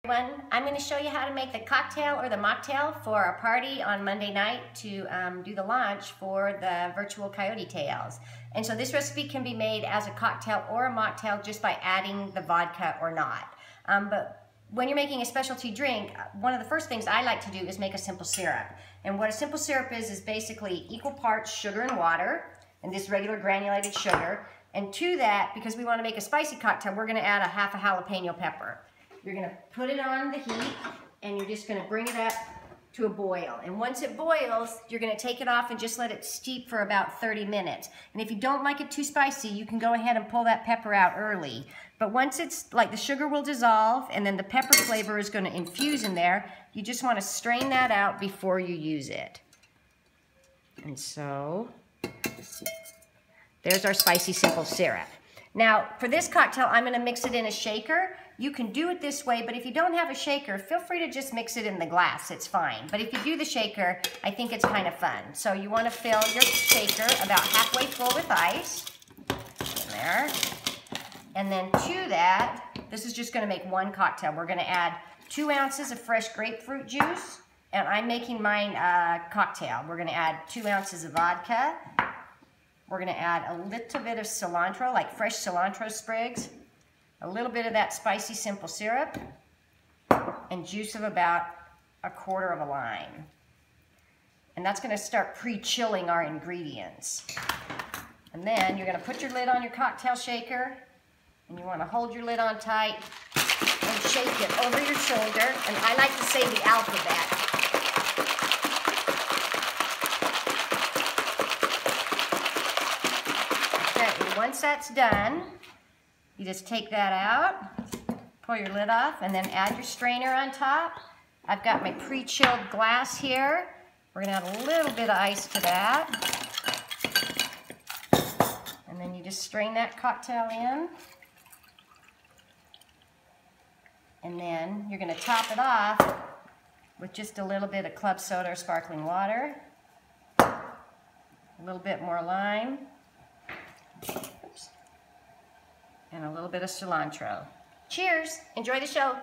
I'm going to show you how to make the cocktail or the mocktail for a party on Monday night to do the launch for the virtual coyote tails. And so this recipe can be made as a cocktail or a mocktail just by adding the vodka or not. But when you're making a specialty drink, one of the first things I like to do is make a simple syrup. And what a simple syrup is basically equal parts sugar and water, and this regular granulated sugar. And to that, because we want to make a spicy cocktail, we're going to add a half a jalapeno pepper. You're going to put it on the heat, and you're just going to bring it up to a boil. And once it boils, you're going to take it off and just let it steep for about 30 minutes. And if you don't like it too spicy, you can go ahead and pull that pepper out early. But once it's like the sugar will dissolve and then the pepper flavor is going to infuse in there, you just want to strain that out before you use it. And so there's our spicy simple syrup. Now, for this cocktail, I'm going to mix it in a shaker. You can do it this way, but if you don't have a shaker, feel free to just mix it in the glass. It's fine. But if you do the shaker, I think it's kind of fun. So you want to fill your shaker about halfway full with ice. In there. And then to that, this is just going to make one cocktail. We're going to add 2 ounces of fresh grapefruit juice. And I'm making mine a cocktail. We're going to add 2 ounces of vodka. We're going to add a little bit of cilantro, like fresh cilantro sprigs, a little bit of that spicy simple syrup, and juice of about 1/4 of a lime. And that's going to start pre-chilling our ingredients. And then you're going to put your lid on your cocktail shaker, and you want to hold your lid on tight and shake it over your shoulder. And I like to say the alphabet. Once that's done, you just take that out, pull your lid off, and then add your strainer on top. I've got my pre-chilled glass here. We're going to add a little bit of ice to that. And then you just strain that cocktail in. And then you're going to top it off with just a little bit of club soda or sparkling water. A little bit more lime. Oops. And a little bit of cilantro. Cheers! Enjoy the show!